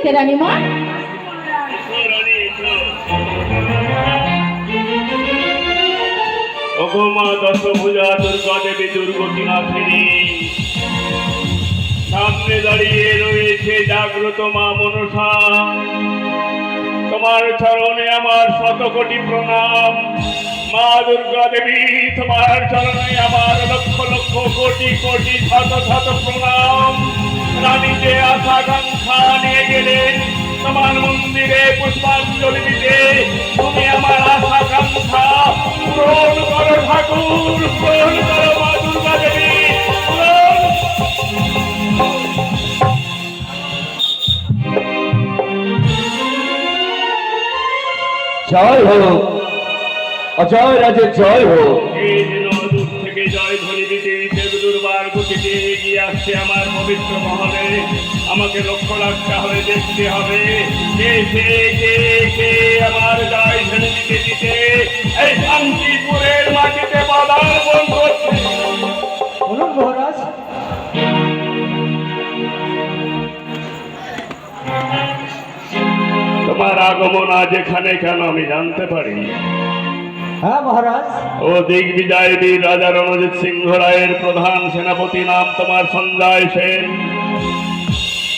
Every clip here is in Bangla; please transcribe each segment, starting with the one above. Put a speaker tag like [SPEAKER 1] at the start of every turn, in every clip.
[SPEAKER 1] হয়েছে রানীমা?
[SPEAKER 2] মা দশভুজা দুর্গা দেবী দুর্গতি নাথিনী, সামনে দাঁড়িয়ে রয়েছে জাগ্রত মা মনসা। তোমার চরণে আমার শতকোটি প্রণাম। মা দুর্গা দেবী, তোমার চরণে আমার লক্ষ লক্ষ কোটি কোটি শত শত প্রণাম। রানী যে আশাকাঙ্ক্ষা নিয়ে গেলেন তোমার মন্দিরে পুষ্পাঞ্জলি দিতে, তুমি আমার আশাকাঙ্ক্ষা পূরণ করো ঠাকুর, পূরণ করো মা দুর্গা দেবী।
[SPEAKER 3] জয় হোক, অজয় রাজের জয় হোক।
[SPEAKER 2] এই দিন দূর থেকে জয় ধ্বনি দিতে দুর্বার গতিতে এগিয়ে আসছে আমার পবিত্র মহলে। আমাকে লক্ষ্য রাখতে হবে, দেখতে হবে কে কে কে কে আমার জয় ধ্বনি দিতে দিতে এই শান্তিপুরের মাটিতে পদার্পণ করছে।
[SPEAKER 3] বলুন মহারাজ।
[SPEAKER 2] তোমার আগমন আজ এখানে কেন আমি জানতে পারি?
[SPEAKER 3] হ্যাঁ মহারাজ।
[SPEAKER 2] ও দিগ্বিজয় বীর রাজা রণজিৎ সিংহ রায়ের প্রধান সেনাপতি নাম তোমার সঞ্জয় সেন।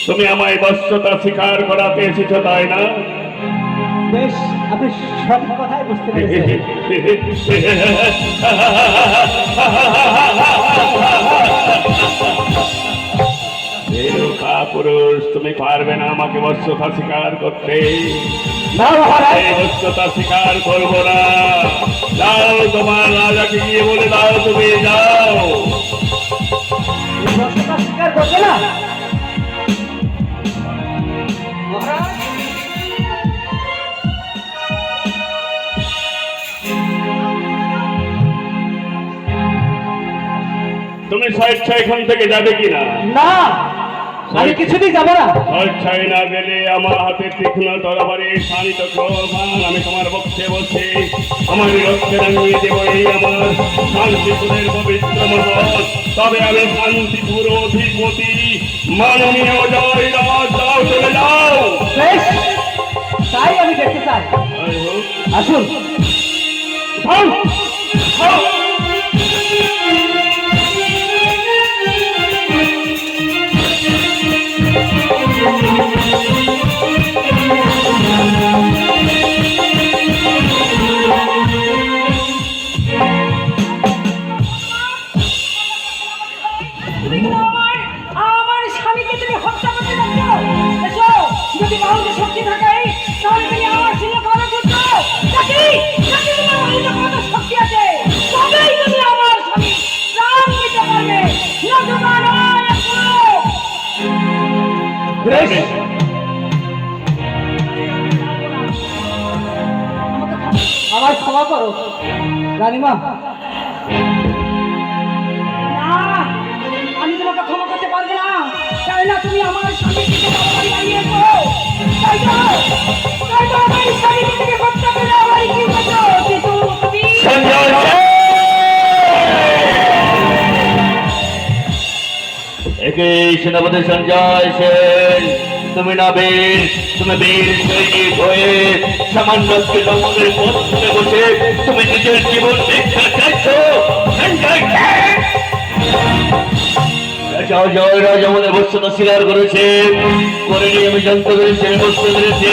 [SPEAKER 2] তুমি আমায় বশ্যতা স্বীকার করাতে এসেছো, তাই না?
[SPEAKER 3] বেশ, আপনি সঠিক কথাই বুঝতে পেরেছেন।
[SPEAKER 2] পুরুষ, তুমি পারবে না আমাকে বশ্যতা স্বীকার করতে।
[SPEAKER 3] না মহারাজ,
[SPEAKER 2] এই বশ্যতা স্বীকার করবো না। যাও, তোমার রাজাকে গিয়ে বলে দাও, তুমি যাও।
[SPEAKER 3] বস্তুতা স্বীকার করবে না মহারাজ?
[SPEAKER 2] তুমি স্বেচ্ছা এখান থেকে যাবে কিনা?
[SPEAKER 3] না, আমি কিছুতেই যাবো না।
[SPEAKER 2] স্বেচ্ছায় না গেলে আমার হাতে তীক্ষ্ণ তরবারি শানিত ক্রোধান আমি তোমার পক্ষে বসে আমার রক্তে রাঙিয়ে দেবো এই আমার শান্তিপুরের পবিত্র মহল। তবে আমি শান্তিপুর অধিপতি মাননীয় জয় রাজ, যাও, চলে যাও।
[SPEAKER 3] বেশ, তাই আমি দেখতে চাই।
[SPEAKER 2] জয় হোক।
[SPEAKER 3] আসুন।
[SPEAKER 2] যাও, যাও।
[SPEAKER 1] আমার স্বামীকে তুমি হত্যা করতে যাচ্ছ? এসো, যদি বাহুতে শক্তি থাকে তাহলে তুমি আমার সঙ্গে ভালো করছো। নাকি নাকি তোমার বাহুতে কত শক্তি আছে, তবেই তুমি আমার স্বামী প্রাণ দিতে পারবে। নতুবা নয়, এসো।
[SPEAKER 3] বেশ, আমায় ক্ষমা করো রানীমা।
[SPEAKER 1] না, আমি তোমাকে ক্ষমা করতে পারবো না। তাই না তুমি আমার স্বামীর দিকে তরবারি বানিয়েছো। তাই তো আমার স্বামীকে তুমি হত্যা করে আমার কি করছো? কিন্তু তুমি
[SPEAKER 3] একে সেনাপতি সঞ্জয় সেন, তুমি না বীর, তুমি বীর সৈনিক হয়ে সামান্য তৃণমূলের পথ তুলে বসে তুমি নিজের জীবন ভিক্ষা চাইছো। সঞ্জয় সেন, জয় রাজ আমাদের বস্তুতা স্বীকার করেছে, করেনি আমি জানতে পেরেছি, আমি বুঝতে পেরেছি।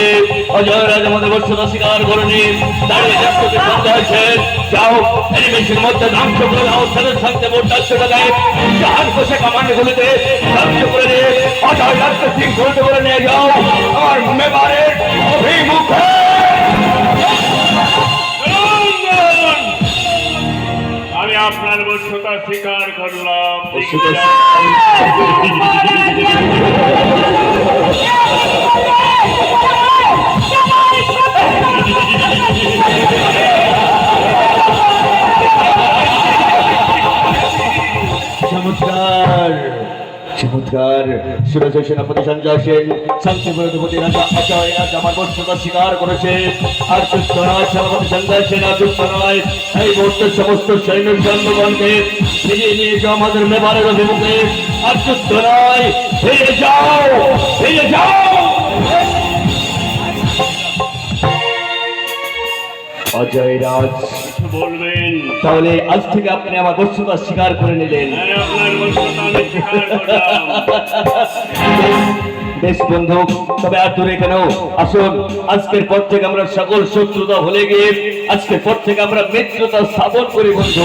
[SPEAKER 3] অজয় রাজ আমাদের বস্তুতা স্বীকার করেনি। দাঁড়িয়ে থাকতে সঞ্জয় সেন, যাও এনিমেশন মধ্যে ধ্বংস করে দাও। তাদের সঙ্গে মোট 400 টাকায় জাহাজ বসে কামান্ডগুলিতে ধ্বংস করে দিয়ে অজয় রাজকে শৃঙ্খলিত করে নিয়ে যাও আমার মেবারের অভিমুখে।
[SPEAKER 2] আমি আপনার বশ্যতা স্বীকার করলাম।
[SPEAKER 3] চমৎকার চমৎকার। সুরেশ সেনাপতি সঞ্জয় সেন, শান্তিপুর অধিপতি রাজা অজয় রাজ আমার বর্ষতা স্বীকার করেছে। আর যুক্ত নয় সেনাপতি সঞ্জয় সেন, আর যুক্ত নয়। এই মুহূর্তে সমস্ত সৈন্য জন্মগণকে ফিরিয়ে নিয়ে যাও আমাদের মেবারের অভিমুখে। আর যুক্ত নয়, ফিরে যাও, ফিরে যাও। অজয় রাজ,
[SPEAKER 2] কিছু বলবেন?
[SPEAKER 3] তাহলে আজ থেকে আপনি আমার বস্তুতা স্বীকার করে নিলেন।
[SPEAKER 2] হ্যাঁ, আপনার বস্তুতা আমি স্বীকার করলাম।
[SPEAKER 3] বেশ বন্ধু, তবে আর দূরে কেন, আসুন আজকের পর থেকে আমরা সকল শত্রুতা ভুলে গিয়ে আজকের পর থেকে আমরা মিত্রতা স্থাপন করি বন্ধু।